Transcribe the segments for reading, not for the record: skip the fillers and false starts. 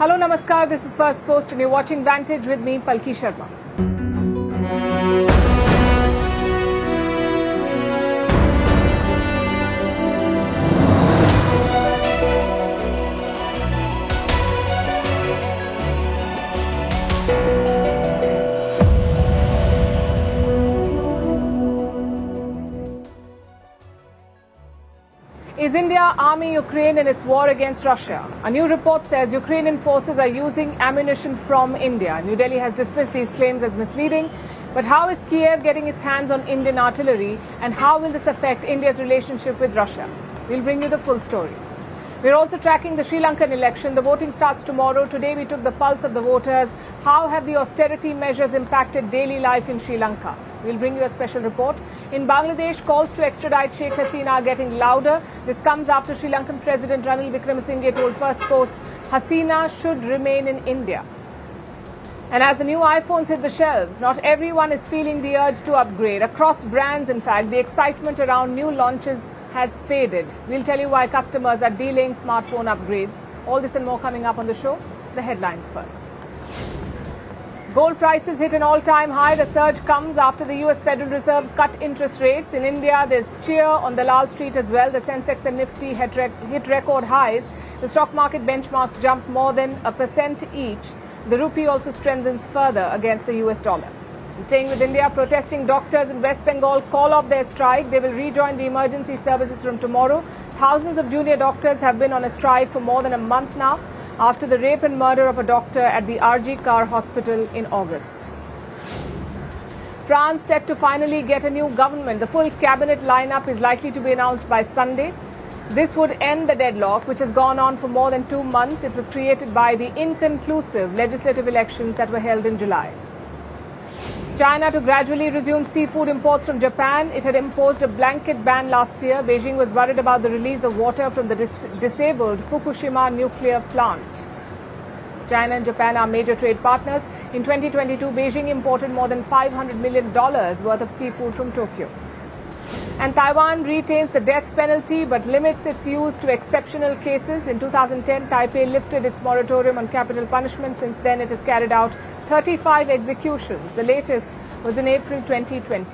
Hello, Namaskar. This is Firstpost and you're watching Vantage with me, Palki Sharma. Is India arming Ukraine in its war against Russia? A new report says Ukrainian forces are using ammunition from India. New Delhi has dismissed these claims as misleading. But how is Kiev getting its hands on Indian artillery, and how will this affect India's relationship with Russia? We'll bring you the full story. We're also tracking the Sri Lankan election. The voting starts tomorrow. Today we took the pulse of the voters. How have the austerity measures impacted daily life in Sri Lanka? We'll bring you a special report. In Bangladesh, calls to extradite Sheikh Hasina are getting louder. This comes after Sri Lankan President Ranil Wickremesinghe told Firstpost Hasina should remain in India. And as the new iPhones hit the shelves, not everyone is feeling the urge to upgrade. Across brands, in fact, the excitement around new launches has faded. We'll tell you why customers are delaying smartphone upgrades. All this and more coming up on the show. The headlines first. Gold prices hit an all-time high. The surge comes after the US Federal Reserve cut interest rates. In India, there's cheer on the Lal Street as well. The Sensex and Nifty hit record highs. The stock market benchmarks jumped more than 1% each. The rupee also strengthens further against the US dollar. Staying with India, protesting doctors in West Bengal call off their strike. They will rejoin the emergency services from tomorrow. Thousands of junior doctors have been on a strike for more than a month now, after the rape and murder of a doctor at the RG Kar Hospital in August. France set to finally get a new government. The full cabinet lineup is likely to be announced by Sunday. This would end the deadlock, which has gone on for more than 2 months. It was created by the inconclusive legislative elections that were held in July. China to gradually resume seafood imports from Japan. It had imposed a blanket ban last year. Beijing was worried about the release of water from the disabled Fukushima nuclear plant. China and Japan are major trade partners. In 2022, Beijing imported more than $500 million worth of seafood from Tokyo. And Taiwan retains the death penalty but limits its use to exceptional cases. In 2010, Taipei lifted its moratorium on capital punishment. Since then, it has carried out 35 executions. The latest was in April 2020.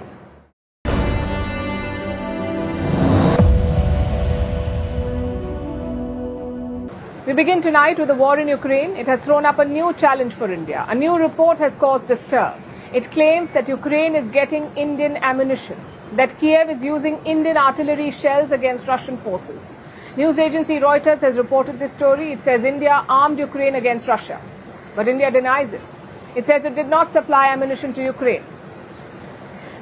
We begin tonight with the war in Ukraine. It has thrown up a new challenge for India. A new report has caused a stir. It claims that Ukraine is getting Indian ammunition, that Kiev is using Indian artillery shells against Russian forces. News agency Reuters has reported this story. It says India armed Ukraine against Russia, but India denies it. It says it did not supply ammunition to Ukraine.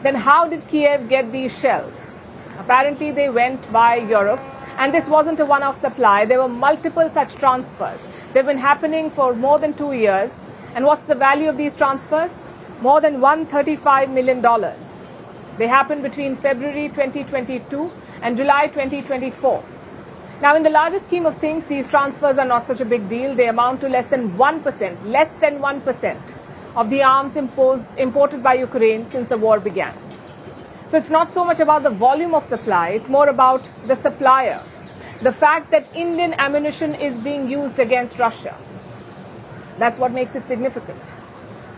Then how did Kiev get these shells? Apparently they went by Europe, and this wasn't a one-off supply. There were multiple such transfers. They've been happening for more than 2 years. And what's the value of these transfers? More than $135 million. They happened between February 2022 and July 2024. Now, in the larger scheme of things, these transfers are not such a big deal. They amount to less than 1% of the arms imported by Ukraine since the war began. So it's not so much about the volume of supply, it's more about the supplier. The fact that Indian ammunition is being used against Russia. That's what makes it significant.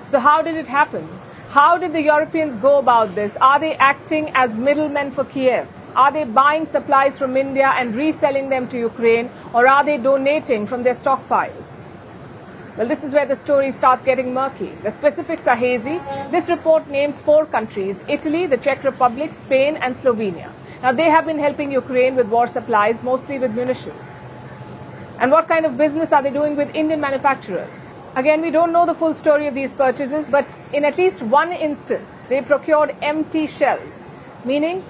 So how did it happen? How did the Europeans go about this? Are they acting as middlemen for Kiev? Are they buying supplies from India and reselling them to Ukraine, or are they donating from their stockpiles? Well, this is where the story starts getting murky. The specifics are hazy. This report names 4 countries: Italy, the Czech Republic, Spain and Slovenia. Now, they have been helping Ukraine with war supplies, mostly with munitions. And what kind of business are they doing with Indian manufacturers? Again, we don't know the full story of these purchases, but in at least one instance, they procured empty shells, meaning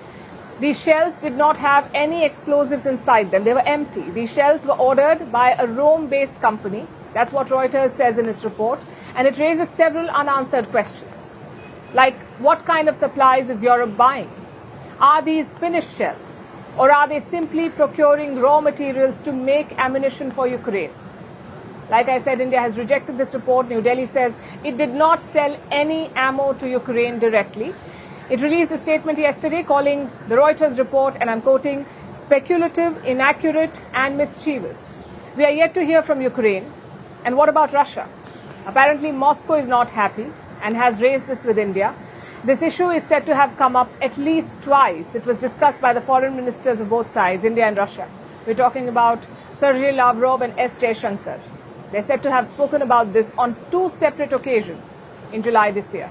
these shells did not have any explosives inside them. They were empty. These shells were ordered by a Rome-based company. That's what Reuters says in its report. And it raises several unanswered questions. Like, what kind of supplies is Europe buying? Are these finished shells? Or are they simply procuring raw materials to make ammunition for Ukraine? Like I said, India has rejected this report. New Delhi says it did not sell any ammo to Ukraine directly. It released a statement yesterday calling the Reuters report, and I'm quoting, speculative, inaccurate and mischievous. We are yet to hear from Ukraine. And what about Russia? Apparently, Moscow is not happy and has raised this with India. This issue is said to have come up at least twice. It was discussed by the foreign ministers of both sides, India and Russia. We're talking about Sergei Lavrov and S. Jaishankar. They're said to have spoken about this on 2 separate occasions in July this year.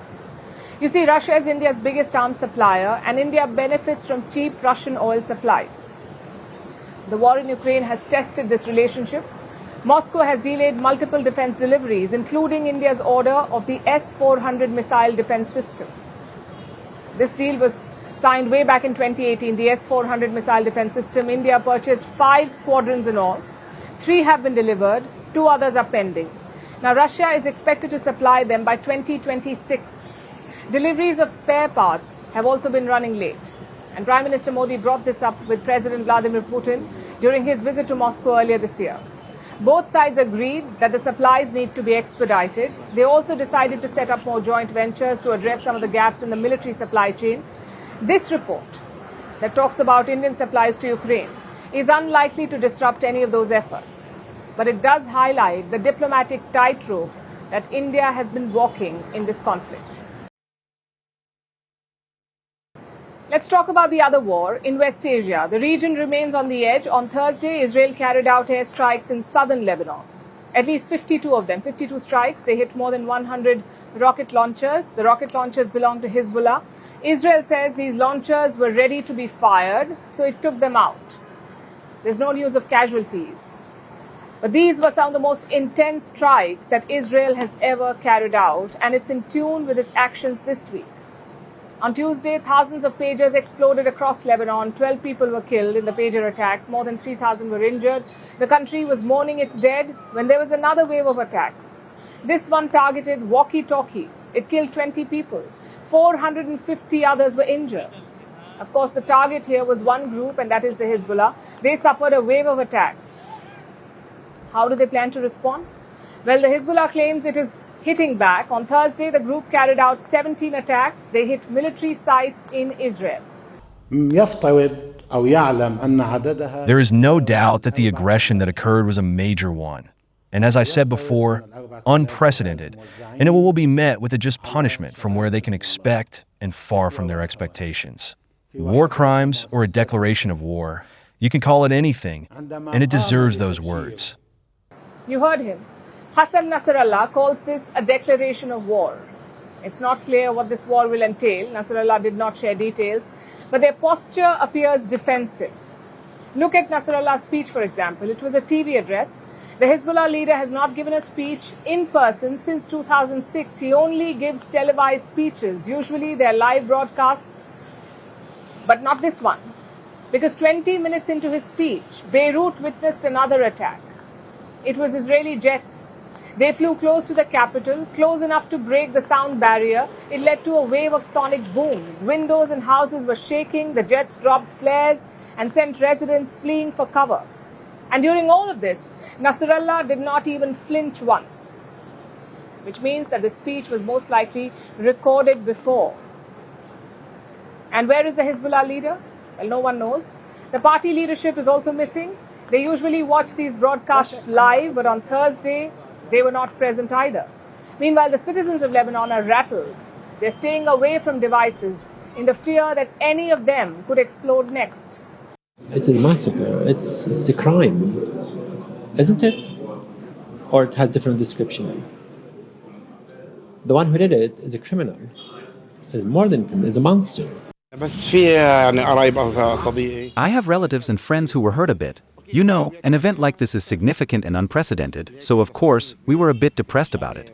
You see, Russia is India's biggest arms supplier, and India benefits from cheap Russian oil supplies. The war in Ukraine has tested this relationship. Moscow has delayed multiple defense deliveries, including India's order of the S-400 missile defense system. This deal was signed way back in 2018, the S-400 missile defense system. India purchased 5 squadrons in all. 3 have been delivered, 2 others are pending. Now, Russia is expected to supply them by 2026. Deliveries of spare parts have also been running late. And Prime Minister Modi brought this up with President Vladimir Putin during his visit to Moscow earlier this year. Both sides agreed that the supplies need to be expedited. They also decided to set up more joint ventures to address some of the gaps in the military supply chain. This report that talks about Indian supplies to Ukraine is unlikely to disrupt any of those efforts. But it does highlight the diplomatic tightrope that India has been walking in this conflict. Let's talk about the other war in West Asia. The region remains on the edge. On Thursday, Israel carried out airstrikes in southern Lebanon. At least 52 of them, 52 strikes. They hit more than 100 rocket launchers. The rocket launchers belong to Hezbollah. Israel says these launchers were ready to be fired, so it took them out. There's no news of casualties. But these were some of the most intense strikes that Israel has ever carried out, and it's in tune with its actions this week. On Tuesday, thousands of pagers exploded across Lebanon. 12 people were killed in the pager attacks. More than 3,000 were injured. The country was mourning its dead when there was another wave of attacks. This one targeted walkie-talkies. It killed 20 people. 450 others were injured. Of course, the target here was one group, and that is the Hezbollah. They suffered a wave of attacks. How do they plan to respond? Well, the Hezbollah claims it is hitting back. On Thursday, the group carried out 17 attacks. They hit military sites in Israel. There is no doubt that the aggression that occurred was a major one. And as I said before, unprecedented. And it will be met with a just punishment from where they can expect and far from their expectations. War crimes or a declaration of war. You can call it anything, and it deserves those words. You heard him. Hassan Nasrallah calls this a declaration of war. It's not clear what this war will entail. Nasrallah did not share details, but their posture appears defensive. Look at Nasrallah's speech, for example. It was a TV address. The Hezbollah leader has not given a speech in person since 2006. He only gives televised speeches. Usually they're live broadcasts, but not this one. Because 20 minutes into his speech, Beirut witnessed another attack. It was Israeli jets. They flew close to the capital, close enough to break the sound barrier. It led to a wave of sonic booms. Windows and houses were shaking. The jets dropped flares and sent residents fleeing for cover. And during all of this, Nasrallah did not even flinch once, which means that the speech was most likely recorded before. And where is the Hezbollah leader? Well, no one knows. The party leadership is also missing. They usually watch these broadcasts live, but on Thursday, they were not present either. Meanwhile, the citizens of Lebanon are rattled. They're staying away from devices in the fear that any of them could explode next. It's a massacre. It's a crime, isn't it? Or it has different description. The one who did it is a criminal. Is more than a criminal. Is a monster. I have relatives and friends who were hurt a bit. You know, an event like this is significant and unprecedented, so of course, we were a bit depressed about it.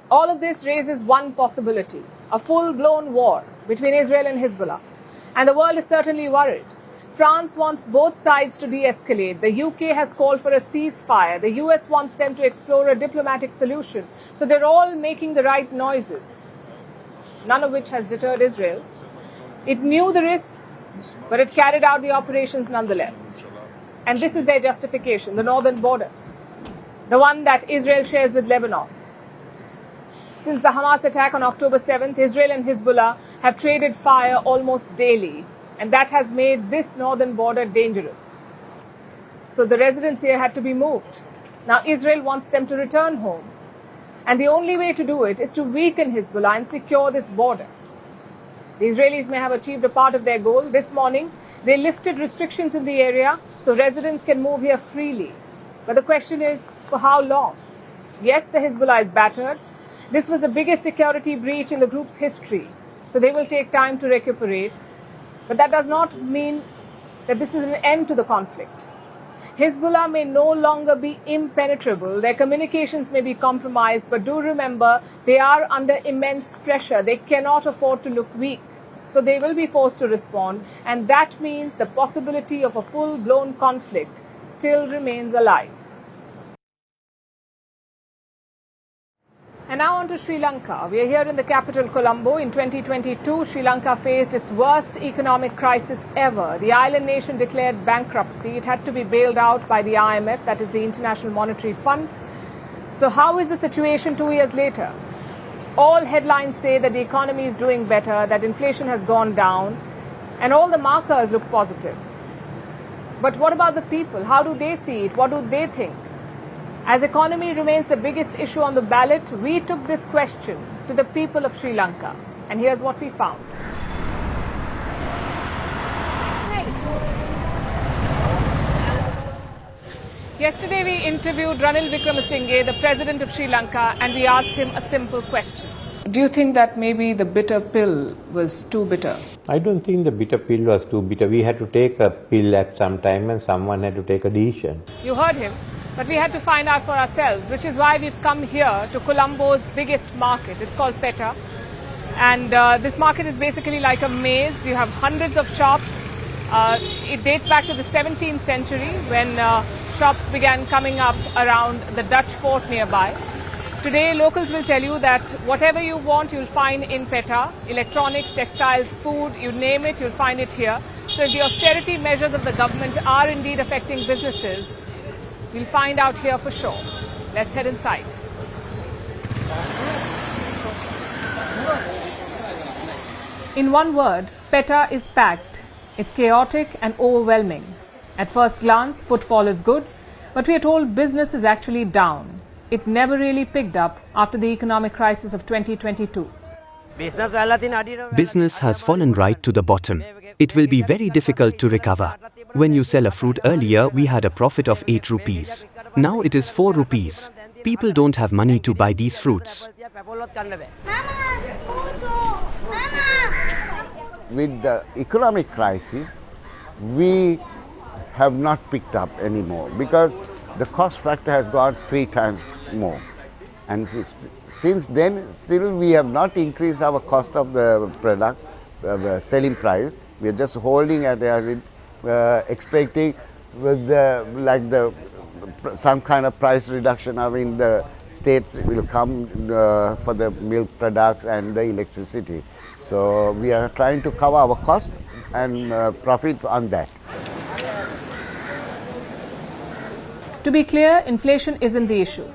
All of this raises one possibility, a full-blown war between Israel and Hezbollah. And the world is certainly worried. France wants both sides to de-escalate. The UK has called for a ceasefire. The US wants them to explore a diplomatic solution. So they're all making the right noises, none of which has deterred Israel. It knew the risks, but it carried out the operations nonetheless. And this is their justification, the northern border, the one that Israel shares with Lebanon. Since the Hamas attack on October 7th, Israel and Hezbollah have traded fire almost daily, and that has made this northern border dangerous. So the residents here had to be moved. Now Israel wants them to return home. And the only way to do it is to weaken Hezbollah and secure this border. The Israelis may have achieved a part of their goal. This morning, they lifted restrictions in the area so residents can move here freely. But the question is, for how long? Yes, the Hezbollah is battered. This was the biggest security breach in the group's history. So they will take time to recuperate. But that does not mean that this is an end to the conflict. Hezbollah may no longer be impenetrable. Their communications may be compromised, but do remember they are under immense pressure. They cannot afford to look weak. So they will be forced to respond, and that means the possibility of a full-blown conflict still remains alive. And now on to Sri Lanka. We are here in the capital, Colombo. In 2022, Sri Lanka faced its worst economic crisis ever. The island nation declared bankruptcy. It had to be bailed out by the IMF, that is the International Monetary Fund. So how is the situation 2 years later? All headlines say that the economy is doing better, that inflation has gone down, and all the markers look positive. But what about the people? How do they see it? What do they think? As economy remains the biggest issue on the ballot, we took this question to the people of Sri Lanka. And here's what we found. Yesterday we interviewed Ranil Wickremesinghe, the president of Sri Lanka, and we asked him a simple question. Do you think that maybe the bitter pill was too bitter? I don't think the bitter pill was too bitter. We had to take a pill at some time and someone had to take a decision. You heard him. But we had to find out for ourselves, which is why we've come here to Colombo's biggest market. It's called Peta. And this market is basically like a maze. You have hundreds of shops. It dates back to the 17th century when shops began coming up around the Dutch fort nearby. Today, locals will tell you that whatever you want, you'll find in Peta. Electronics, textiles, food, you name it, you'll find it here. So if the austerity measures of the government are indeed affecting businesses, we'll find out here for sure. Let's head inside. In one word, Peta is packed. It's chaotic and overwhelming. At first glance, footfall is good, but we are told business is actually down. It never really picked up after the economic crisis of 2022. Business has fallen right to the bottom. It will be very difficult to recover. When you sell a fruit earlier, we had a profit of 8 rupees. Now it is 4 rupees. People don't have money to buy these fruits. With the economic crisis, we have not picked up anymore because the cost factor has gone 3 times more. And since then, still we have not increased our cost of the product, selling price. We are just holding it as it, expecting with some kind of price reduction. I mean, the states will come for the milk products and the electricity. So we are trying to cover our cost and profit on that. To be clear, inflation isn't the issue.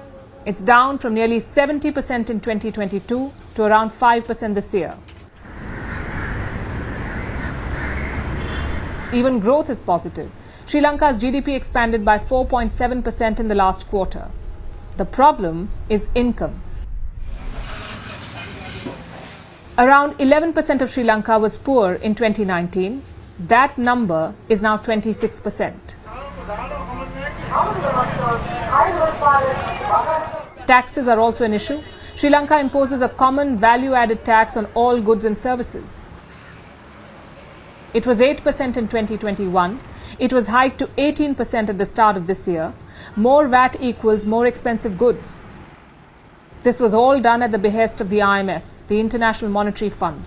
It's down from nearly 70% in 2022 to around 5% this year. Even growth is positive. Sri Lanka's GDP expanded by 4.7% in the last quarter. The problem is income. Around 11% of Sri Lanka was poor in 2019. That number is now 26%. Taxes are also an issue. Sri Lanka imposes a common value-added tax on all goods and services. It was 8% in 2021. It was hiked to 18% at the start of this year. More VAT equals more expensive goods. This was all done at the behest of the IMF, the International Monetary Fund.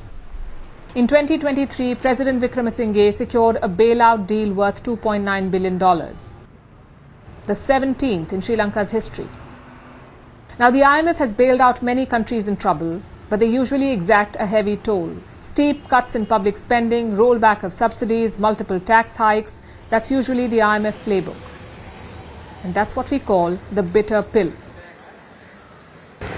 In 2023, President Wickremesinghe secured a bailout deal worth $2.9 billion, the 17th in Sri Lanka's history. Now, the IMF has bailed out many countries in trouble, but they usually exact a heavy toll. Steep cuts in public spending, rollback of subsidies, multiple tax hikes. That's usually the IMF playbook. And that's what we call the bitter pill.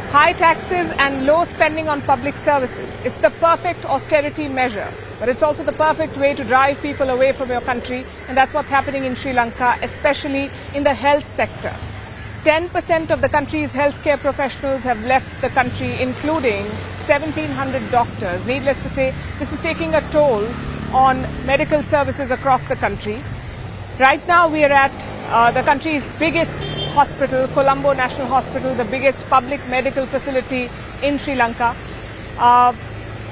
High taxes and low spending on public services. It's the perfect austerity measure, but it's also the perfect way to drive people away from your country. And that's what's happening in Sri Lanka, especially in the health sector. 10% of the country's healthcare professionals have left the country, including 1,700 doctors. Needless to say, this is taking a toll on medical services across the country. Right now, we are at the country's biggest hospital, Colombo National Hospital, the biggest public medical facility in Sri Lanka,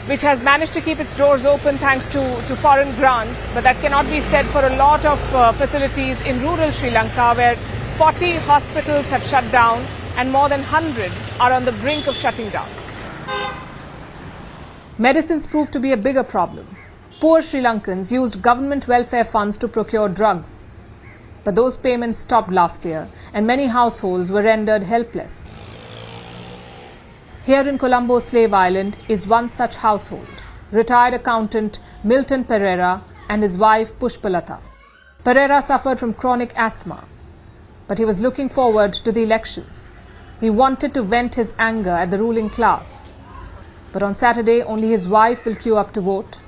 which has managed to keep its doors open thanks to foreign grants. But that cannot be said for a lot of facilities in rural Sri Lanka, where 40 hospitals have shut down and more than 100 are on the brink of shutting down. Medicines proved to be a bigger problem. Poor Sri Lankans used government welfare funds to procure drugs. But those payments stopped last year and many households were rendered helpless. Here in Colombo Slave Island is one such household, retired accountant Milton Pereira and his wife Pushpalata. Pereira suffered from chronic asthma, but he was looking forward to the elections. He wanted to vent his anger at the ruling class. But on Saturday, only his wife will queue up to vote.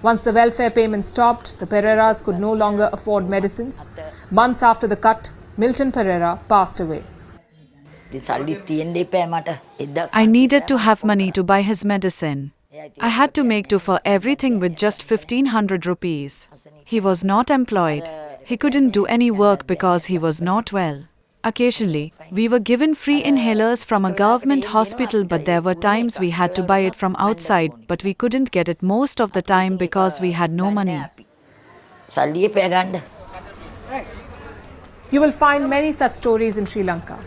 Once the welfare payments stopped, the Pereiras could no longer afford medicines. Months after the cut, Milton Pereira passed away. I needed to have money to buy his medicine. I had to make do for everything with just 1,500 rupees. He was not employed. He couldn't do any work because he was not well. Occasionally, we were given free inhalers from a government hospital, but there were times we had to buy it from outside, but we couldn't get it most of the time because we had no money. You will find many such stories in Sri Lanka,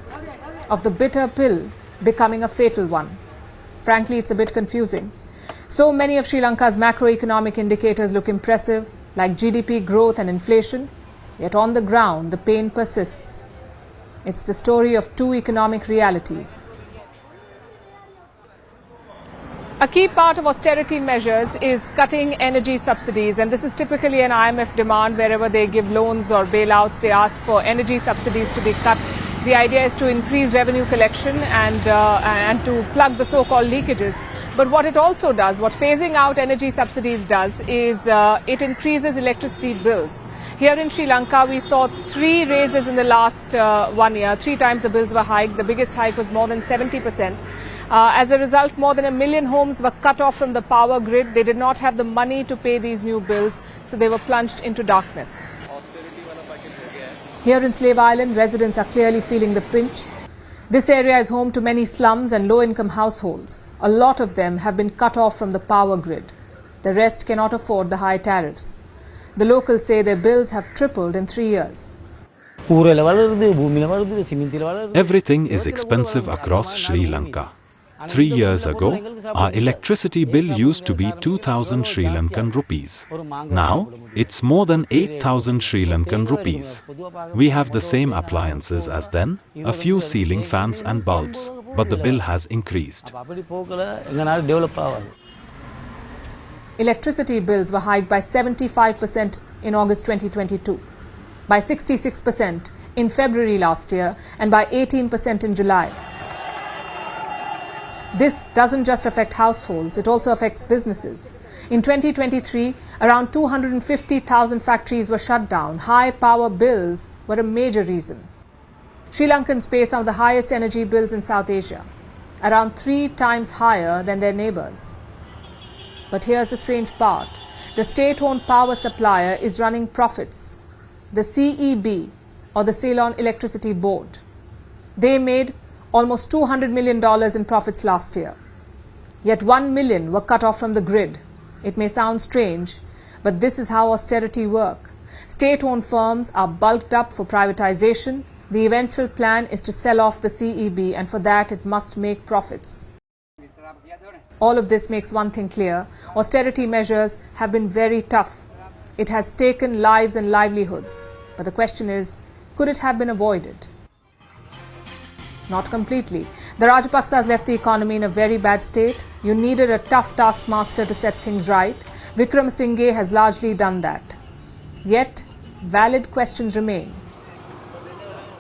of the bitter pill becoming a fatal one. Frankly, it's a bit confusing. So many of Sri Lanka's macroeconomic indicators look impressive, like GDP growth and inflation, yet on the ground, the pain persists. It's the story of two economic realities. A key part of austerity measures is cutting energy subsidies, and this is typically an IMF demand. Wherever they give loans or bailouts, they ask for energy subsidies to be cut. The idea is to increase revenue collection and to plug the so-called leakages. But what it also does, what phasing out energy subsidies does, is it increases electricity bills. Here in Sri Lanka, we saw 3 raises in the last 1 year. 3 times the bills were hiked. The biggest hike was more than 70%. As a result, more than 1 million homes were cut off from the power grid. They did not have the money to pay these new bills, so they were plunged into darkness. Here in Slave Island, residents are clearly feeling the pinch. This area is home to many slums and low-income households. A lot of them have been cut off from the power grid. The rest cannot afford the high tariffs. The locals say their bills have tripled in 3 years. Everything is expensive across Sri Lanka. 3 years ago, our electricity bill used to be 2,000 Sri Lankan rupees. Now, it's more than 8,000 Sri Lankan rupees. We have the same appliances as then, a few ceiling fans and bulbs, but the bill has increased. Electricity bills were hiked by 75% in August 2022, by 66% in February last year, and by 18% in July. This doesn't just affect households, it also affects businesses. In 2023, around 250,000 factories were shut down. High power bills were a major reason. Sri Lankans pay some of the highest energy bills in South Asia, around 3 times higher than their neighbours. But here's the strange part. The state-owned power supplier is running profits. The CEB, or the Ceylon Electricity Board. They made almost $200 million in profits last year. Yet 1 million were cut off from the grid. It may sound strange, but this is how austerity works. State-owned firms are bulked up for privatization. The eventual plan is to sell off the CEB, and for that it must make profits. All of this makes one thing clear. Austerity measures have been very tough. It has taken lives and livelihoods. But the question is, could it have been avoided? Not completely. The Rajapaksas left the economy in a very bad state. You needed a tough taskmaster to set things right. Wickremesinghe has largely done that. Yet, valid questions remain.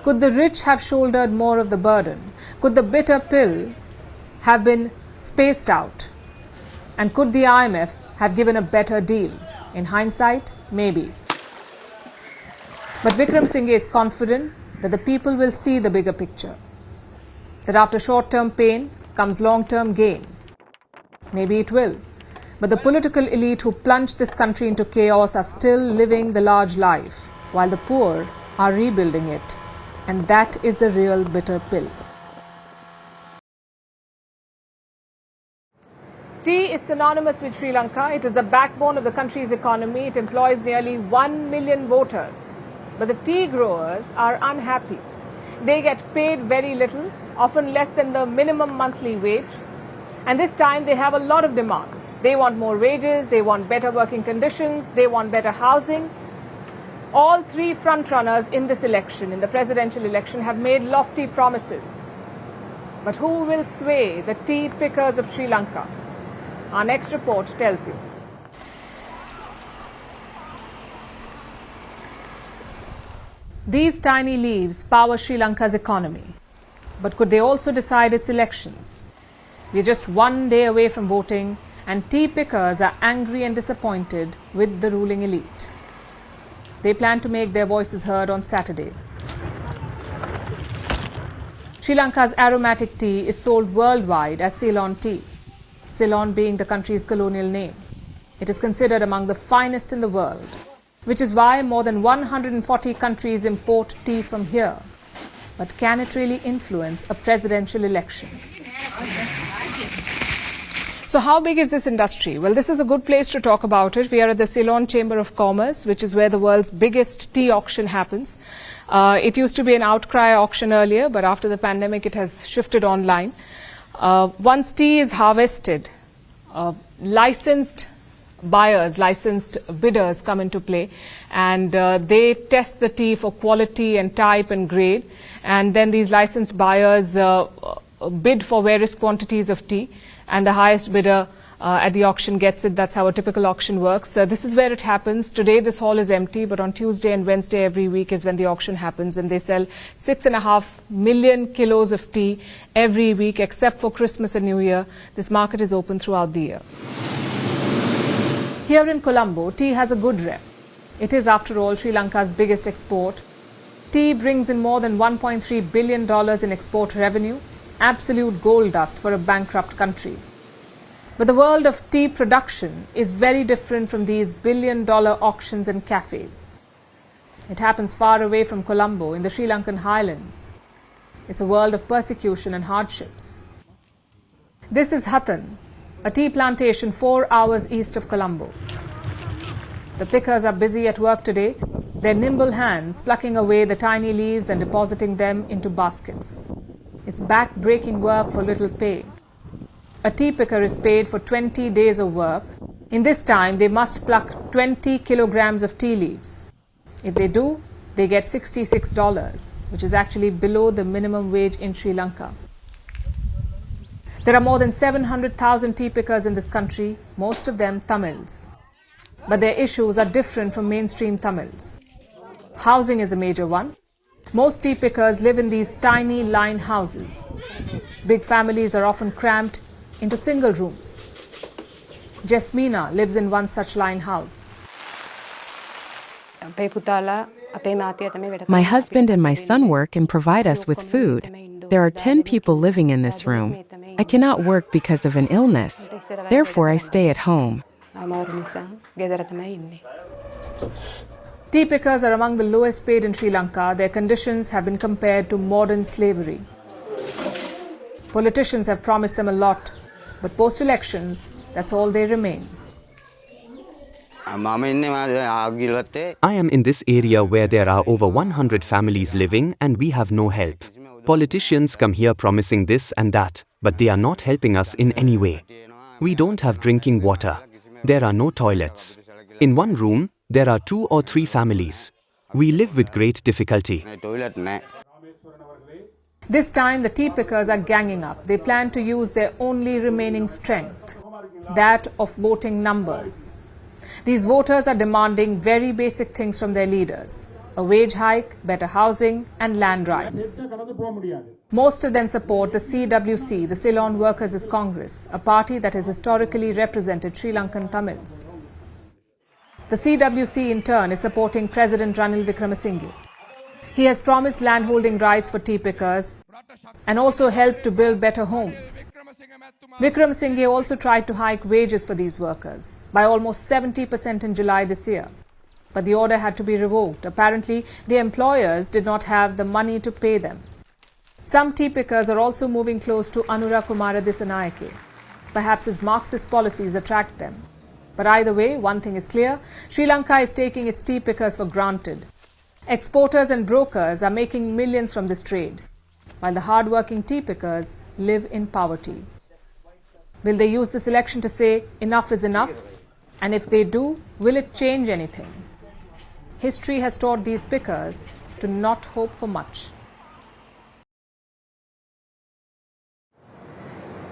Could the rich have shouldered more of the burden? Could the bitter pill have been spaced out? And could the IMF have given a better deal? In hindsight, maybe. But Wickremesinghe is confident that the people will see the bigger picture, that after short-term pain comes long-term gain. Maybe it will, but the political elite who plunged this country into chaos are still living the large life, while the poor are rebuilding it, and that is the real bitter pill. Tea is synonymous with Sri Lanka. It is the backbone of the country's economy. It employs nearly 1 million voters. But the tea growers are unhappy. They get paid very little, often less than the minimum monthly wage. And this time they have a lot of demands. They want more wages, they want better working conditions, they want better housing. All three frontrunners in this election, in the presidential election, have made lofty promises. But who will sway the tea pickers of Sri Lanka? Our next report tells you. These tiny leaves power Sri Lanka's economy. But could they also decide its elections? We're just one day away from voting, and tea pickers are angry and disappointed with the ruling elite. They plan to make their voices heard on Saturday. Sri Lanka's aromatic tea is sold worldwide as Ceylon tea, Ceylon being the country's colonial name. It is considered among the finest in the world, which is why more than 140 countries import tea from here. But can it really influence a presidential election? So how big is this industry? Well, this is a good place to talk about it. We are at the Ceylon Chamber of Commerce, which is where the world's biggest tea auction happens. It used to be an outcry auction earlier, but after the pandemic it has shifted online. Once tea is harvested, licensed buyers, licensed bidders come into play, and they test the tea for quality and type and grade, and then these licensed buyers bid for various quantities of tea, and the highest bidder at the auction gets it. That's how a typical auction works. This is where it happens. Today this hall is empty, but on Tuesday and Wednesday every week is when the auction happens, and they sell 6.5 million kilos of tea every week, except for Christmas and New Year. This market is open throughout the year. Here in Colombo, tea has a good rep. It is, after all, Sri Lanka's biggest export. Tea brings in more than $1.3 billion in export revenue, absolute gold dust for a bankrupt country. But the world of tea production is very different from these billion-dollar auctions and cafes. It happens far away from Colombo in the Sri Lankan highlands. It's a world of persecution and hardships. This is Hattan, a tea plantation 4 hours east of Colombo. The pickers are busy at work today, their nimble hands plucking away the tiny leaves and depositing them into baskets. It's back-breaking work for little pay. A tea picker is paid for 20 days of work. In this time, they must pluck 20 kilograms of tea leaves. If they do, they get $66, which is actually below the minimum wage in Sri Lanka. There are more than 700,000 tea pickers in this country, most of them Tamils. But their issues are different from mainstream Tamils. Housing is a major one. Most tea pickers live in these tiny line houses. Big families are often cramped into single rooms. Jasmina lives in one such line house. My husband and my son work and provide us with food. There are 10 people living in this room. I cannot work because of an illness. Therefore, I stay at home. Tea pickers are among the lowest paid in Sri Lanka. Their conditions have been compared to modern slavery. Politicians have promised them a lot, but post-elections, that's all they remain. I am in this area where there are over 100 families living and we have no help. Politicians come here promising this and that, but they are not helping us in any way. We don't have drinking water. There are no toilets. In one room, there are 2 or 3 families. We live with great difficulty. This time, the tea pickers are ganging up. They plan to use their only remaining strength, that of voting numbers. These voters are demanding very basic things from their leaders: a wage hike, better housing, and land rights. Most of them support the CWC, the Ceylon Workers' Congress, a party that has historically represented Sri Lankan Tamils. The CWC, in turn, is supporting President Ranil Wickremesinghe. He has promised landholding rights for tea pickers and also helped to build better homes. Wickramasinghe also tried to hike wages for these workers by almost 70% in July this year. But the order had to be revoked. Apparently, the employers did not have the money to pay them. Some tea pickers are also moving close to Anura Kumara Dissanayake. Perhaps his Marxist policies attract them. But either way, one thing is clear, Sri Lanka is taking its tea pickers for granted. Exporters and brokers are making millions from this trade, while the hard-working tea pickers live in poverty. Will they use this election to say enough is enough? And if they do, will it change anything? History has taught these pickers to not hope for much.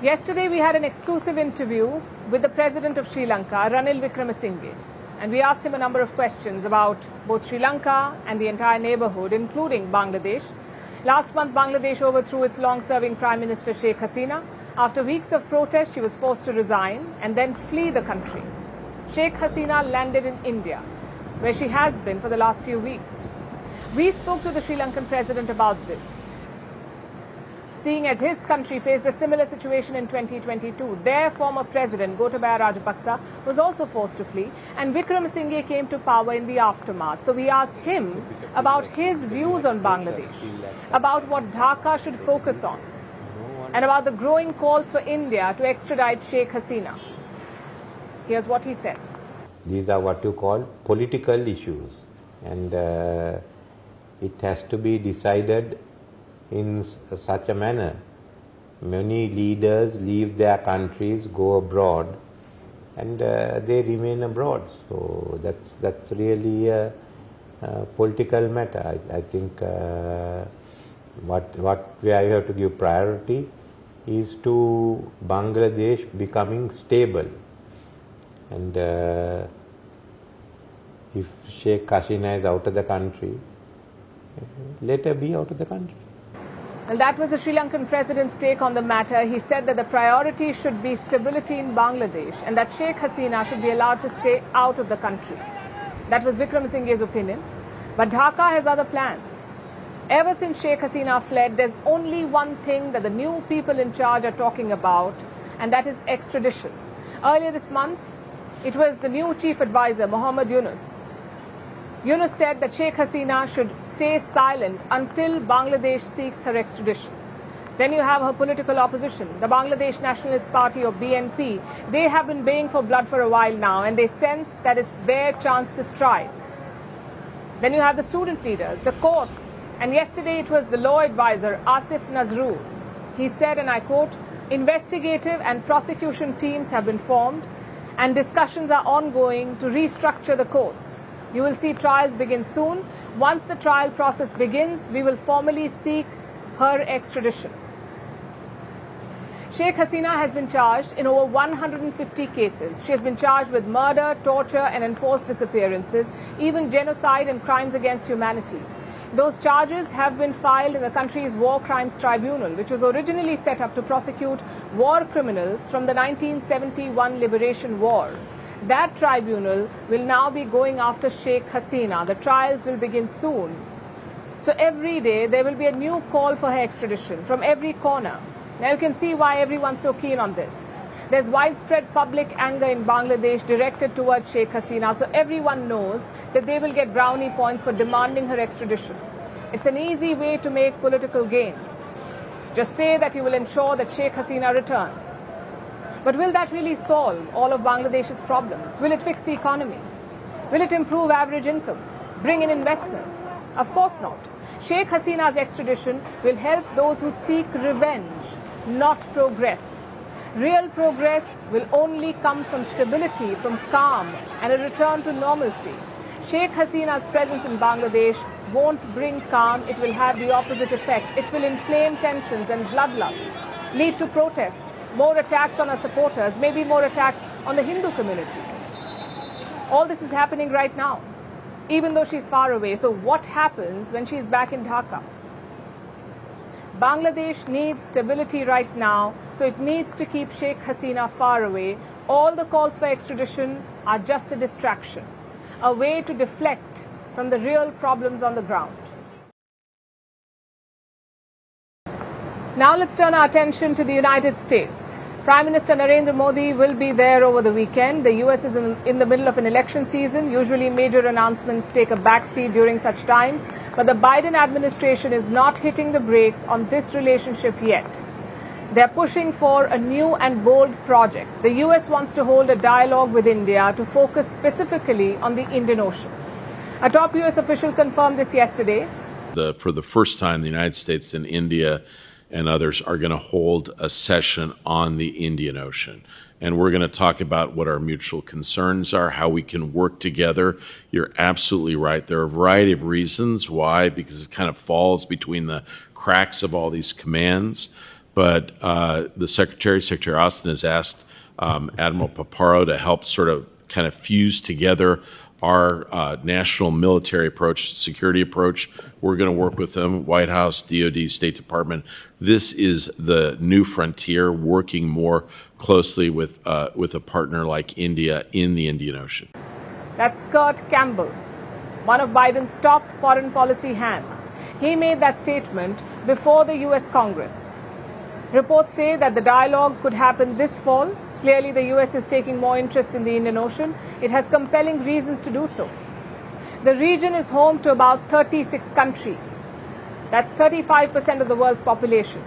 Yesterday, we had an exclusive interview with the President of Sri Lanka, Ranil Wickramasinghe, and we asked him a number of questions about both Sri Lanka and the entire neighbourhood, including Bangladesh. Last month, Bangladesh overthrew its long-serving Prime Minister Sheikh Hasina. After weeks of protest, she was forced to resign and then flee the country. Sheikh Hasina landed in India, where she has been for the last few weeks. We spoke to the Sri Lankan President about this, seeing as his country faced a similar situation in 2022. Their former president, Gotabaya Rajapaksa, was also forced to flee, and Wickramasinghe came to power in the aftermath. So we asked him about his views on Bangladesh, about what Dhaka should focus on, and about the growing calls for India to extradite Sheikh Hasina. Here's what he said. These are what you call political issues, and it has to be decided in such a manner. Many leaders leave their countries, go abroad, and they remain abroad. So that's really a political matter. I think what I have to give priority is to Bangladesh becoming stable. And if Sheikh Hasina is out of the country, let her be out of the country. Well, that was the Sri Lankan president's take on the matter. He said that the priority should be stability in Bangladesh and that Sheikh Hasina should be allowed to stay out of the country. That was Wickramasinghe's opinion. But Dhaka has other plans. Ever since Sheikh Hasina fled, there's only one thing that the new people in charge are talking about, and that is extradition. Earlier this month, it was the new chief advisor, Mohammed Yunus. Yunus said that Sheikh Hasina should stay silent until Bangladesh seeks her extradition. Then you have her political opposition, the Bangladesh Nationalist Party or BNP. They have been baying for blood for a while now, and they sense that it's their chance to strike. Then you have the student leaders, the courts, and yesterday it was the law advisor, Asif Nazrul. He said, and I quote, investigative and prosecution teams have been formed and discussions are ongoing to restructure the courts. You will see trials begin soon. Once the trial process begins, we will formally seek her extradition. Sheikh Hasina has been charged in over 150 cases. She has been charged with murder, torture and enforced disappearances, even genocide and crimes against humanity. Those charges have been filed in the country's War Crimes Tribunal, which was originally set up to prosecute war criminals from the 1971 Liberation War. That tribunal will now be going after Sheikh Hasina. The trials will begin soon. So every day there will be a new call for her extradition from every corner. Now you can see why everyone's so keen on this. There's widespread public anger in Bangladesh directed towards Sheikh Hasina, so everyone knows that they will get brownie points for demanding her extradition. It's an easy way to make political gains. Just say that you will ensure that Sheikh Hasina returns. But will that really solve all of Bangladesh's problems? Will it fix the economy? Will it improve average incomes? Bring in investments? Of course not. Sheikh Hasina's extradition will help those who seek revenge, not progress. Real progress will only come from stability, from calm and a return to normalcy. Sheikh Hasina's presence in Bangladesh won't bring calm, it will have the opposite effect. It will inflame tensions and bloodlust, lead to protests, more attacks on her supporters, maybe more attacks on the Hindu community. All this is happening right now, even though she's far away. So what happens when she's back in Dhaka? Bangladesh needs stability right now, so it needs to keep Sheikh Hasina far away. All the calls for extradition are just a distraction, a way to deflect from the real problems on the ground. Now let's turn our attention to the United States. Prime Minister Narendra Modi will be there over the weekend. The US is in the middle of an election season. Usually major announcements take a backseat during such times. But the Biden administration is not hitting the brakes on this relationship yet. They're pushing for a new and bold project. The US wants to hold a dialogue with India to focus specifically on the Indian Ocean. A top US official confirmed this yesterday. For the first time, the United States and India and others are going to hold a session on the Indian Ocean. And we're going to talk about what our mutual concerns are, how we can work together. You're absolutely right. There are a variety of reasons why, because it kind of falls between the cracks of all these commands. But the Secretary Austin, has asked Admiral Paparo to help sort of kind of fuse together our national military approach, security approach. We're going to work with them, White House, DOD, State Department. This is the new frontier, working more closely with a partner like India in the Indian Ocean. That's Kurt Campbell, one of Biden's top foreign policy hands. He made that statement before the US Congress. Reports say that the dialogue could happen this fall. Clearly, the US is taking more interest in the Indian Ocean. It has compelling reasons to do so. The region is home to about 36 countries. That's 35% of the world's population.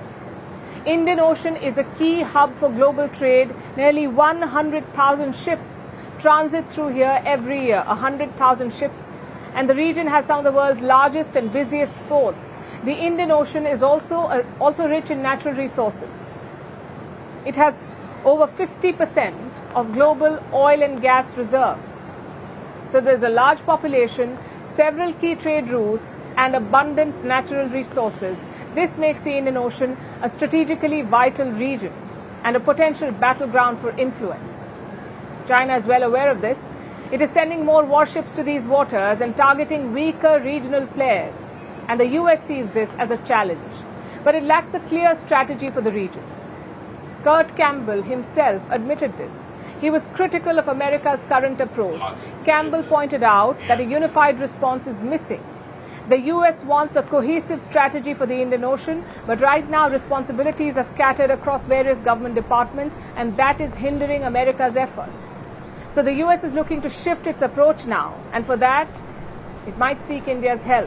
Indian Ocean is a key hub for global trade. Nearly 100,000 ships transit through here every year, 100,000 ships. And the region has some of the world's largest and busiest ports. The Indian Ocean is also rich in natural resources. It has over 50% of global oil and gas reserves. So there's a large population, several key trade routes, and abundant natural resources. This makes the Indian Ocean a strategically vital region and a potential battleground for influence. China is well aware of this. It is sending more warships to these waters and targeting weaker regional players. And the US sees this as a challenge. But it lacks a clear strategy for the region. Kurt Campbell himself admitted this. He was critical of America's current approach. Campbell pointed out that a unified response is missing. The US wants a cohesive strategy for the Indian Ocean, but right now responsibilities are scattered across various government departments, and that is hindering America's efforts. So the US is looking to shift its approach now, and for that, it might seek India's help.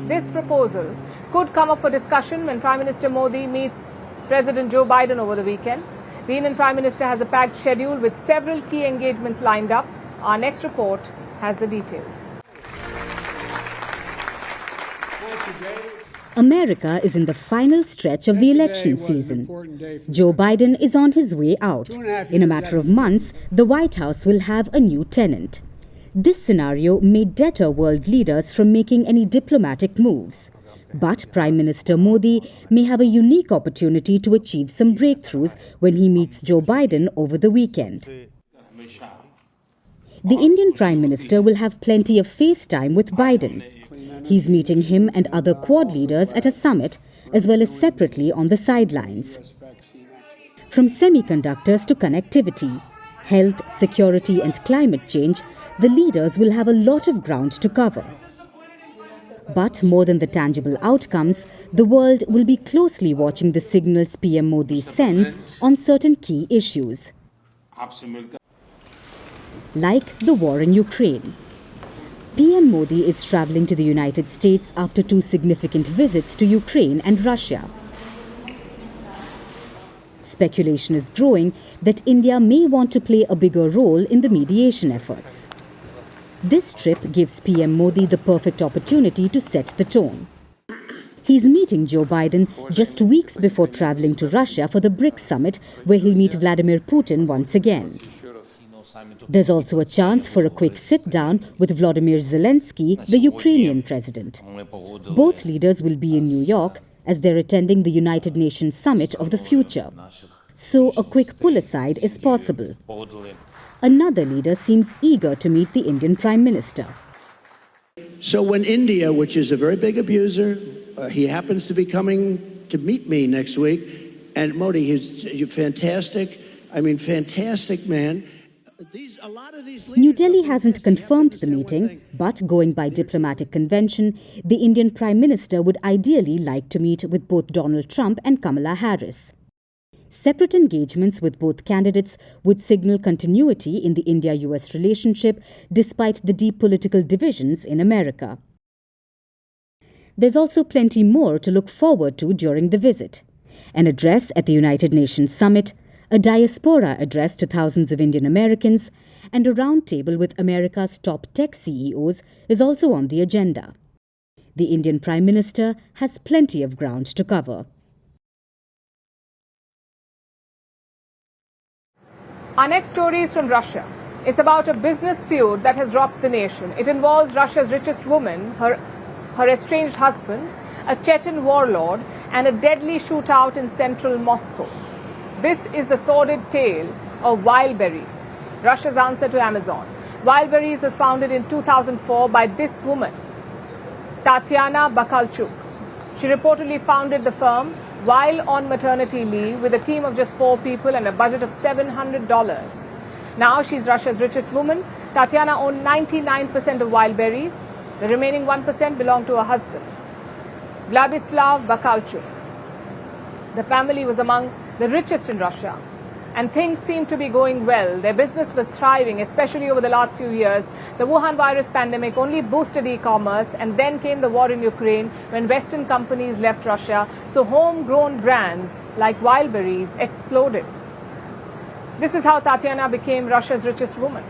This proposal could come up for discussion when Prime Minister Modi meets President Joe Biden over the weekend. The Indian Prime Minister has a packed schedule with several key engagements lined up. Our next report has the details. America is in the final stretch of the election season. Joe Biden is on his way out. In a matter of months, the White House will have a new tenant. This scenario may deter world leaders from making any diplomatic moves. But Prime Minister Modi may have a unique opportunity to achieve some breakthroughs when he meets Joe Biden over the weekend. The Indian Prime Minister will have plenty of face time with Biden. He's meeting him and other Quad leaders at a summit, as well as separately on the sidelines. From semiconductors to connectivity, health, security and climate change, the leaders will have a lot of ground to cover. But more than the tangible outcomes, the world will be closely watching the signals PM Modi sends on certain key issues, like the war in Ukraine. PM Modi is travelling to the United States after 2 significant visits to Ukraine and Russia. Speculation is growing that India may want to play a bigger role in the mediation efforts. This trip gives PM Modi the perfect opportunity to set the tone. He's meeting Joe Biden just weeks before travelling to Russia for the BRICS summit, where he'll meet Vladimir Putin once again. There's also a chance for a quick sit-down with Volodymyr Zelensky, the Ukrainian president. Both leaders will be in New York as they're attending the United Nations Summit of the Future. So a quick pull-aside is possible. Another leader seems eager to meet the Indian Prime Minister. So when India, which is a very big abuser, he happens to be coming to meet me next week, and Modi, he's fantastic, fantastic man. New Delhi hasn't confirmed the meeting, but going by diplomatic convention, the Indian Prime Minister would ideally like to meet with both Donald Trump and Kamala Harris. Separate engagements with both candidates would signal continuity in the India-US relationship despite the deep political divisions in America. There's also plenty more to look forward to during the visit. An address at the United Nations Summit, a diaspora address to thousands of Indian Americans, and a roundtable with America's top tech CEOs is also on the agenda. The Indian Prime Minister has plenty of ground to cover. Our next story is from Russia. It's about a business feud that has rocked the nation. It involves Russia's richest woman, her estranged husband, a Chechen warlord, and a deadly shootout in central Moscow. This is the sordid tale of Wildberries, Russia's answer to Amazon. Wildberries was founded in 2004 by this woman, Tatyana Bakalchuk. She reportedly founded the firm while on maternity leave with a team of just 4 people and a budget of $700. Now she's Russia's richest woman. Tatyana owned 99% of Wildberries. The remaining 1% belonged to her husband, Vladislav Bakalchuk. The family was among the richest in Russia, and things seemed to be going well. Their business was thriving, especially over the last few years. The Wuhan virus pandemic only boosted e-commerce, and then came the war in Ukraine when Western companies left Russia, so homegrown brands like Wildberries exploded. This is how Tatyana became Russia's richest woman.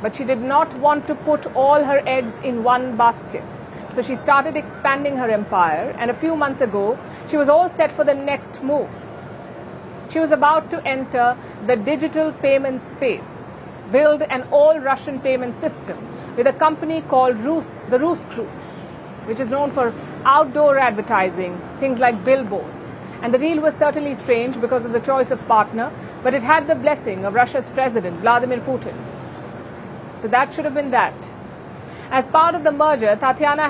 But she did not want to put all her eggs in one basket. So she started expanding her empire, and a few months ago, she was all set for the next move. She was about to enter the digital payment space, build an all-Russian payment system with a company called the Rus Group, which is known for outdoor advertising, things like billboards. And the deal was certainly strange because of the choice of partner, but it had the blessing of Russia's president, Vladimir Putin. So that should have been that. As part of the merger, Tatyana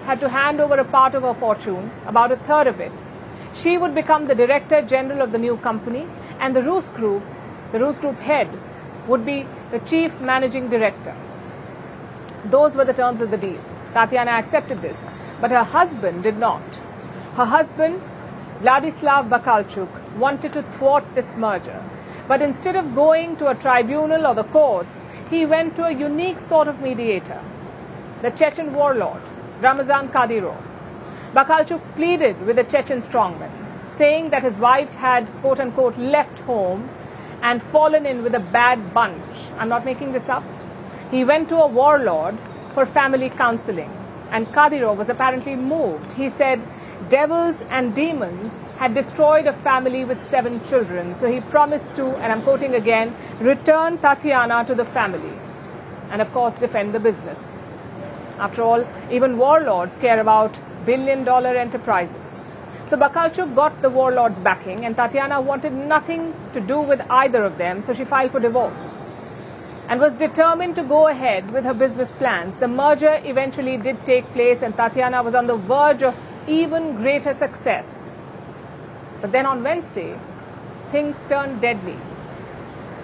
had to hand over a part of her fortune, about a third of it. She would become the director general of the new company, and the Rus Group head, would be the chief managing director. Those were the terms of the deal. Tatyana accepted this, but her husband did not. Her husband, Vladislav Bakalchuk, wanted to thwart this merger. But instead of going to a tribunal or the courts, he went to a unique sort of mediator, the Chechen warlord, Ramazan Kadyrov. Bakalchuk pleaded with the Chechen strongman, saying that his wife had, quote-unquote, left home and fallen in with a bad bunch. I'm not making this up. He went to a warlord for family counseling, and Kadyrov was apparently moved. He said devils and demons had destroyed a family with 7 children, so he promised to, and I'm quoting again, return Tatyana to the family and, of course, defend the business. After all, even warlords care about billion-dollar enterprises. So Bakalchuk got the warlord's backing, and Tatyana wanted nothing to do with either of them, so she filed for divorce and was determined to go ahead with her business plans. The merger eventually did take place, and Tatyana was on the verge of even greater success. But then on Wednesday, things turned deadly.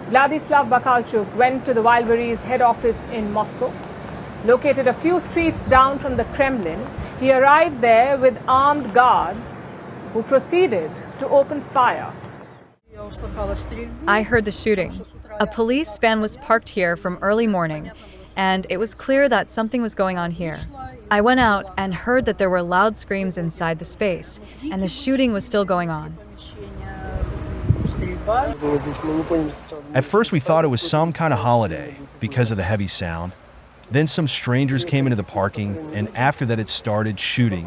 Vladislav Bakalchuk went to the Wildberries head office in Moscow, located a few streets down from the Kremlin. He arrived there with armed guards who proceeded to open fire. I heard the shooting. A police van was parked here from early morning, and it was clear that something was going on here. I went out and heard that there were loud screams inside the space, and the shooting was still going on. At first we thought it was some kind of holiday because of the heavy sound. Then some strangers came into the parking, and after that it started shooting.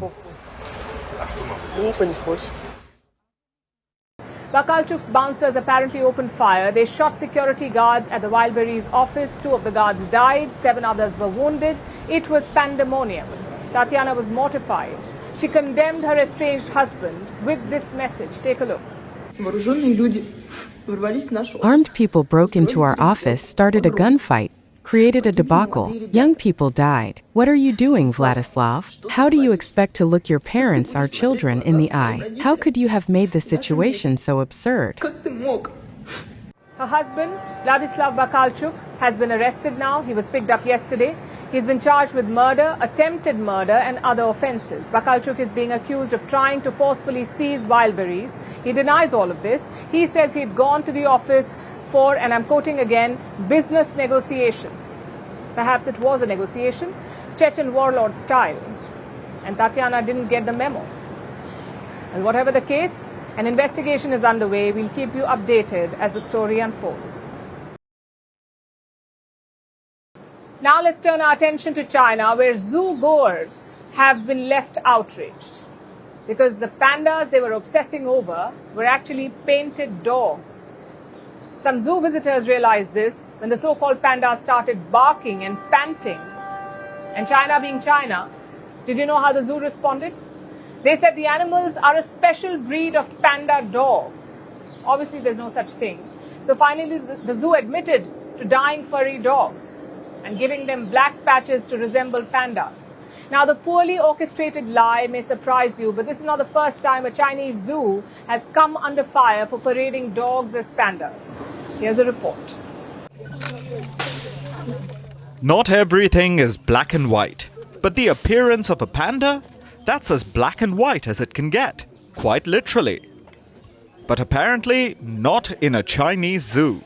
Bakalchuk's bouncers apparently opened fire. They shot security guards at the Wildberries office. 2 of the guards died, 7 others were wounded. It was pandemonium. Tatyana was mortified. She condemned her estranged husband with this message. Take a look. Armed people broke into our office, started a gunfight, created a debacle. Young people died. What are you doing, Vladislav? How do you expect to look your parents, our children, in the eye? How could you have made the situation so absurd? Her husband, Vladislav Bakalchuk, has been arrested now. He was picked up yesterday. He's been charged with murder, attempted murder and other offences. Bakalchuk is being accused of trying to forcefully seize wild berries. He denies all of this. He says he'd gone to the office for, and I'm quoting again, business negotiations. Perhaps it was a negotiation, Chechen warlord style. And Tatiana didn't get the memo. And whatever the case, an investigation is underway. We'll keep you updated as the story unfolds. Now let's turn our attention to China, where zoo goers have been left outraged because the pandas they were obsessing over were actually painted dogs. Some zoo visitors realized this when the so-called pandas started barking and panting. And China being China, did you know how the zoo responded? They said the animals are a special breed of panda dogs. Obviously, there's no such thing. So finally, the zoo admitted to dying furry dogs and giving them black patches to resemble pandas. Now, the poorly orchestrated lie may surprise you, but this is not the first time a Chinese zoo has come under fire for parading dogs as pandas. Here's a report. Not everything is black and white, but the appearance of a panda, that's as black and white as it can get, quite literally. But apparently not in a Chinese zoo.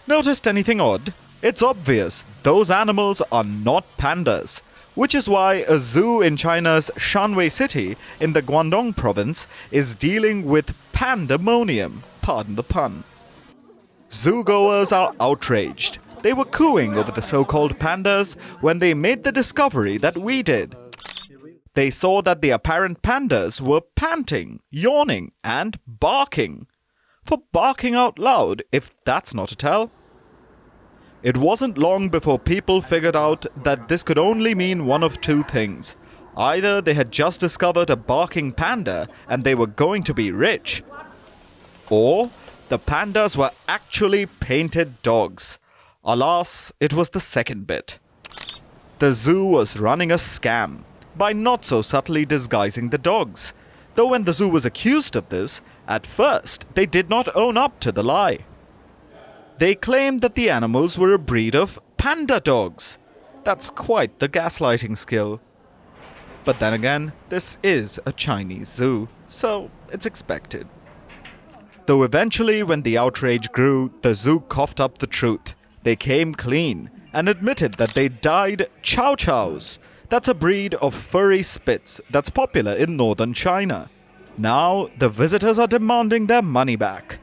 Noticed anything odd? It's obvious those animals are not pandas, which is why a zoo in China's Shanwei city in the Guangdong province is dealing with pandemonium, pardon the pun. Zoogoers are outraged. They were cooing over the so-called pandas when they made the discovery that we did. They saw that the apparent pandas were panting, yawning, and barking. For barking out loud, if that's not a tell. It wasn't long before people figured out that this could only mean one of two things. Either they had just discovered a barking panda and they were going to be rich, or the pandas were actually painted dogs. Alas, it was the second bit. The zoo was running a scam by not so subtly disguising the dogs. Though when the zoo was accused of this, at first they did not own up to the lie. They claimed that the animals were a breed of panda dogs. That's quite the gaslighting skill. But then again, this is a Chinese zoo, so it's expected. Though eventually, when the outrage grew, the zoo coughed up the truth. They came clean and admitted that they dyed chow chows. That's a breed of furry spits that's popular in northern China. Now, the visitors are demanding their money back.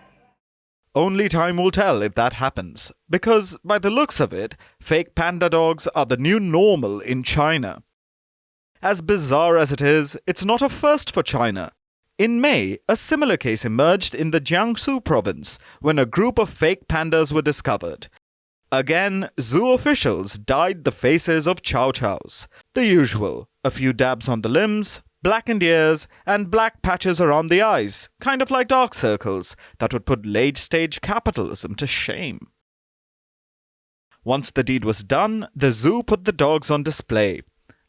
Only time will tell if that happens, because by the looks of it, fake panda dogs are the new normal in China. As bizarre as it is, it's not a first for China. In May, a similar case emerged in the Jiangsu province when a group of fake pandas were discovered. Again, zoo officials dyed the faces of chow chows. The usual, a few dabs on the limbs, blackened ears, and black patches around the eyes, kind of like dark circles that would put late-stage capitalism to shame. Once the deed was done, the zoo put the dogs on display.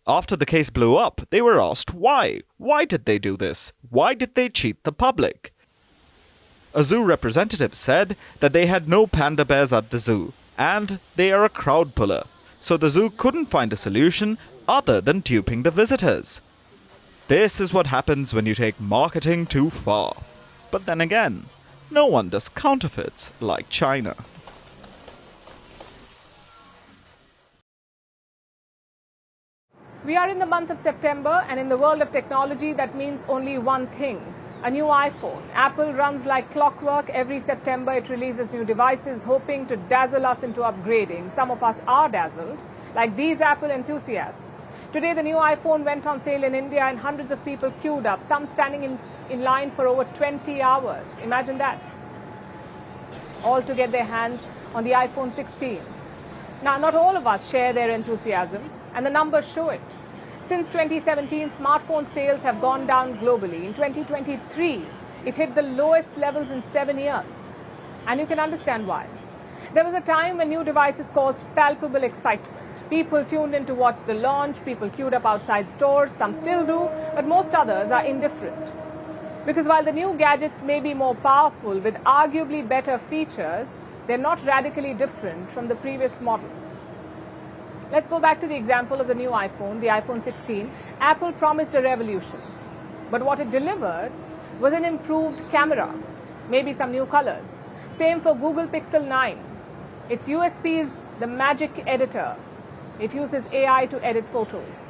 After the case blew up, they were asked why. Why did they do this? Why did they cheat the public? A zoo representative said that they had no panda bears at the zoo, and they are a crowd puller, so the zoo couldn't find a solution other than duping the visitors. This is what happens when you take marketing too far. But then again, no one does counterfeits like China. We are in the month of September, and in the world of technology, that means only one thing: a new iPhone. Apple runs like clockwork. Every September, it releases new devices, hoping to dazzle us into upgrading. Some of us are dazzled, like these Apple enthusiasts. Today, the new iPhone went on sale in India, and hundreds of people queued up, some standing in line for over 20 hours. Imagine that. All to get their hands on the iPhone 16. Now, not all of us share their enthusiasm, and the numbers show it. Since 2017, smartphone sales have gone down globally. In 2023, it hit the lowest levels in 7 years. And you can understand why. There was a time when new devices caused palpable excitement. People tuned in to watch the launch, people queued up outside stores, some still do, but most others are indifferent. Because while the new gadgets may be more powerful with arguably better features, they're not radically different from the previous model. Let's go back to the example of the new iPhone, the iPhone 16. Apple promised a revolution, but what it delivered was an improved camera, maybe some new colors. Same for Google Pixel 9. Its USP is the magic editor. It uses AI to edit photos.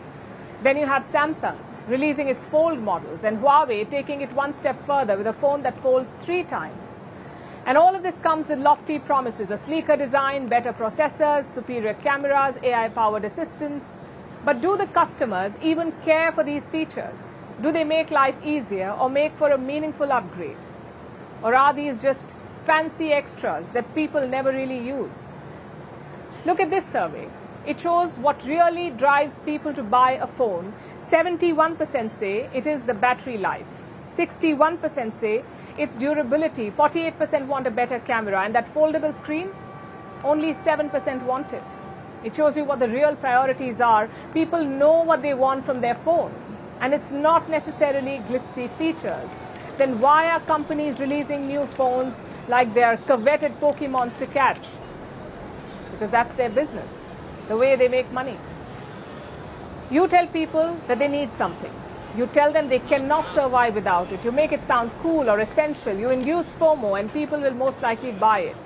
Then you have Samsung releasing its fold models and Huawei taking it one step further with a phone that folds 3 times. And all of this comes with lofty promises, a sleeker design, better processors, superior cameras, AI-powered assistants. But do the customers even care for these features? Do they make life easier or make for a meaningful upgrade? Or are these just fancy extras that people never really use? Look at this survey. It shows what really drives people to buy a phone. 71% say it is the battery life. 61% say its durability. 48% want a better camera. And that foldable screen, only 7% want it. It shows you what the real priorities are. People know what they want from their phone. And it's not necessarily glitzy features. Then why are companies releasing new phones like they are coveted Pokemons to catch? Because that's their business, the way they make money. You tell people that they need something. You tell them they cannot survive without it. You make it sound cool or essential. You induce FOMO and people will most likely buy it.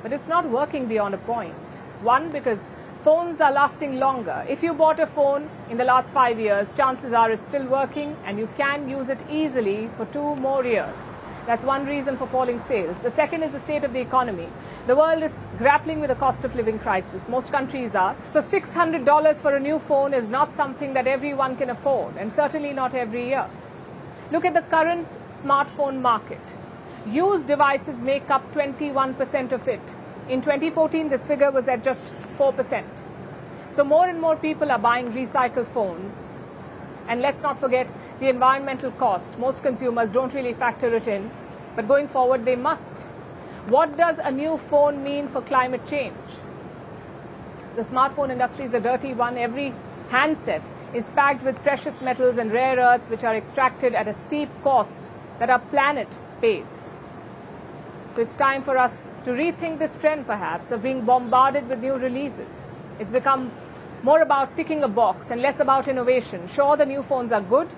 But it's not working beyond a point. One, because phones are lasting longer. If you bought a phone in the last 5 years, chances are it's still working and you can use it easily for 2 more years. That's one reason for falling sales. The second is the state of the economy. The world is grappling with a cost of living crisis. Most countries are. So $600 for a new phone is not something that everyone can afford, and certainly not every year. Look at the current smartphone market. Used devices make up 21% of it. In 2014, this figure was at just 4%. So more and more people are buying recycled phones. And let's not forget the environmental cost. Most consumers don't really factor it in, but going forward they must. What does a new phone mean for climate change? The smartphone industry is a dirty one. Every handset is packed with precious metals and rare earths which are extracted at a steep cost that our planet pays. So it's time for us to rethink this trend perhaps of being bombarded with new releases. It's become more about ticking a box and less about innovation. Sure, the new phones are good,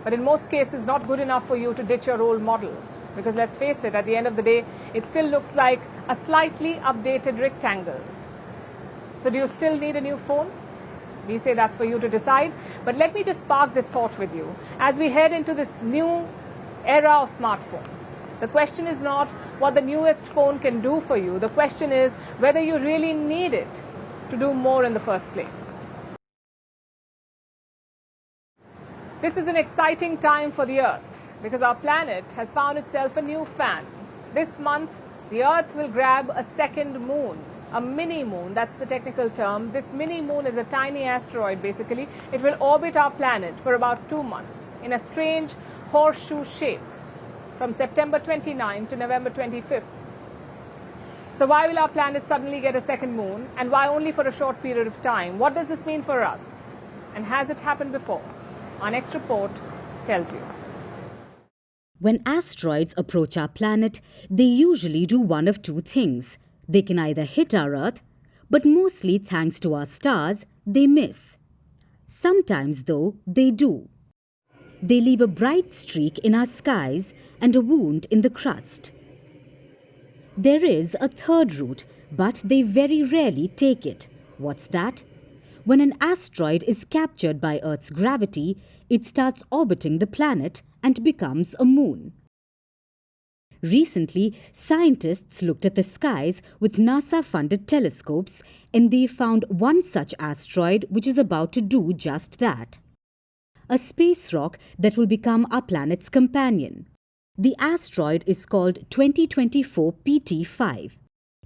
but in most cases not good enough for you to ditch your old model. Because let's face it, at the end of the day, it still looks like a slightly updated rectangle. So do you still need a new phone? We say that's for you to decide. But let me just park this thought with you. As we head into this new era of smartphones, the question is not what the newest phone can do for you. The question is whether you really need it to do more in the first place. This is an exciting time for the Earth because our planet has found itself a new fan. This month, the Earth will grab a second moon, a mini moon, that's the technical term. This mini moon is a tiny asteroid basically. It will orbit our planet for about 2 months in a strange horseshoe shape from September 29 to November 25th. So why will our planet suddenly get a second moon, and why only for a short period of time? What does this mean for us? And has it happened before? Our next report tells you. When asteroids approach our planet, they usually do one of 2 things. They can either hit our Earth, but mostly thanks to our stars, they miss. Sometimes, though, they do. They leave a bright streak in our skies and a wound in the crust. There is a third route, but they very rarely take it. What's that? When an asteroid is captured by Earth's gravity, it starts orbiting the planet and becomes a moon. Recently, scientists looked at the skies with NASA-funded telescopes and they found one such asteroid which is about to do just that. A space rock that will become our planet's companion. The asteroid is called 2024 PT5.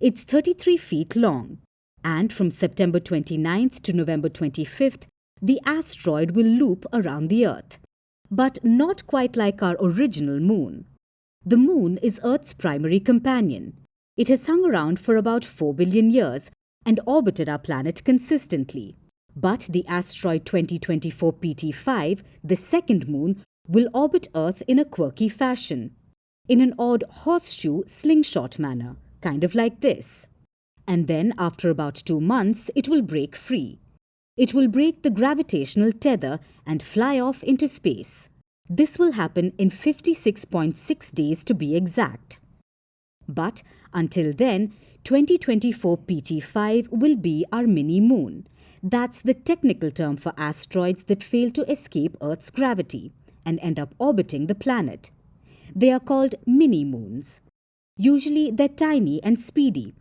It's 33 feet long, and from September 29th to November 25th, the asteroid will loop around the Earth. But not quite like our original moon. The moon is Earth's primary companion. It has hung around for about 4 billion years, and orbited our planet consistently. But the asteroid 2024 PT5, the second moon, will orbit Earth in a quirky fashion, in an odd horseshoe slingshot manner, kind of like this. And then, after about 2 months, it will break free. It will break the gravitational tether and fly off into space. This will happen in 56.6 days to be exact. But until then, 2024 PT5 will be our mini-moon. That's the technical term for asteroids that fail to escape Earth's gravity and end up orbiting the planet. They are called mini-moons. Usually they're tiny and speedy,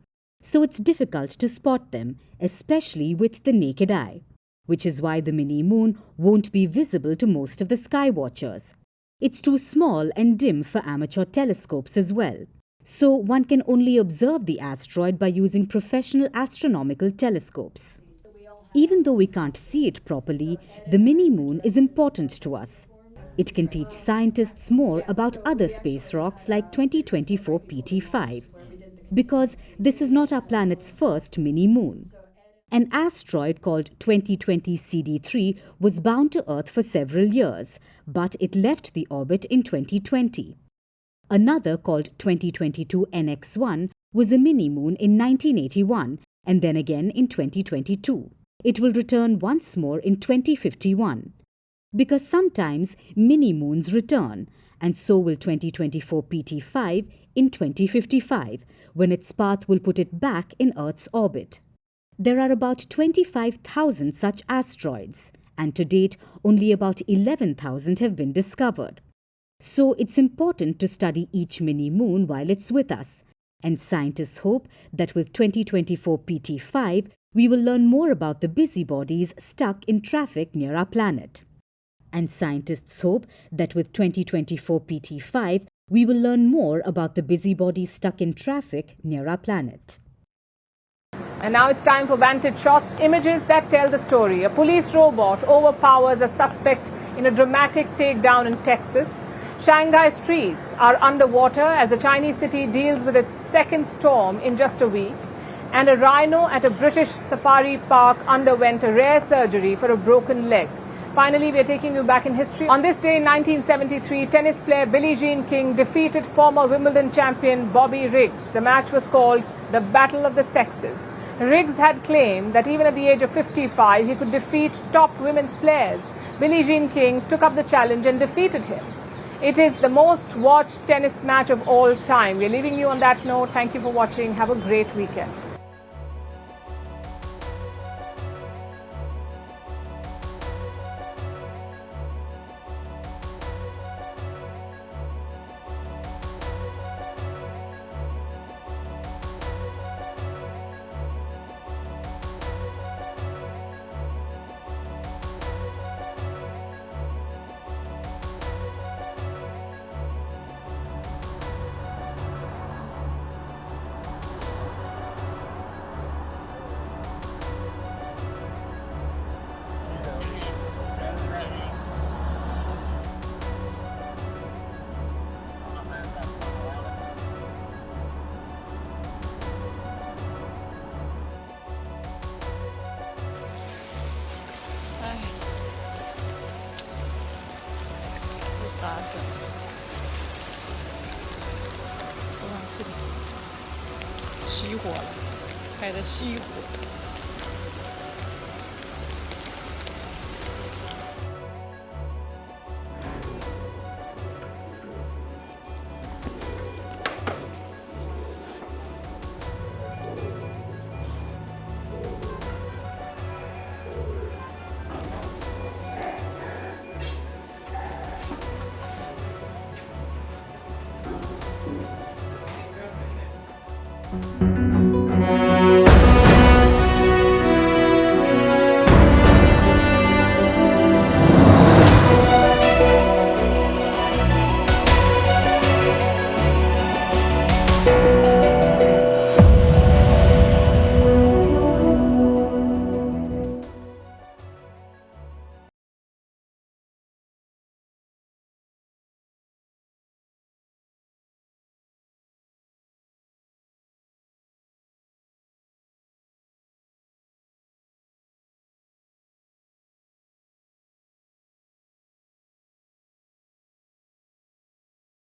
so it's difficult to spot them, especially with the naked eye, which is why the mini-moon won't be visible to most of the sky watchers. It's too small and dim for amateur telescopes as well, so one can only observe the asteroid by using professional astronomical telescopes. Even though we can't see it properly, the mini-moon is important to us. It can teach scientists more about other space rocks like 2024 PT5, because this is not our planet's first mini-moon. An asteroid called 2020 CD3 was bound to Earth for several years, but it left the orbit in 2020. Another called 2022 NX1 was a mini-moon in 1981 and then again in 2022. It will return once more in 2051. Because sometimes mini-moons return, and so will 2024 PT5 in 2055, when its path will put it back in Earth's orbit. There are about 25,000 such asteroids, and to date only about 11,000 have been discovered. So it's important to study each mini-moon while it's with us, and scientists hope that with 2024 PT5, we will learn more about the busybodies stuck in traffic near our planet. And scientists hope that with 2024 PT5, we will learn more about the busybodies stuck in traffic near our planet. And now it's time for Vantage Shots, images that tell the story. A police robot overpowers a suspect in a dramatic takedown in Texas. Shanghai streets are underwater as the Chinese city deals with its second storm in just a week. And a rhino at a British safari park underwent a rare surgery for a broken leg. Finally, we are taking you back in history. On this day in 1973, tennis player Billie Jean King defeated former Wimbledon champion Bobby Riggs. The match was called the Battle of the Sexes. Riggs had claimed that even at the age of 55, he could defeat top women's players. Billie Jean King took up the challenge and defeated him. It is the most watched tennis match of all time. We are leaving you on that note. Thank you for watching. Have a great weekend. Thank you.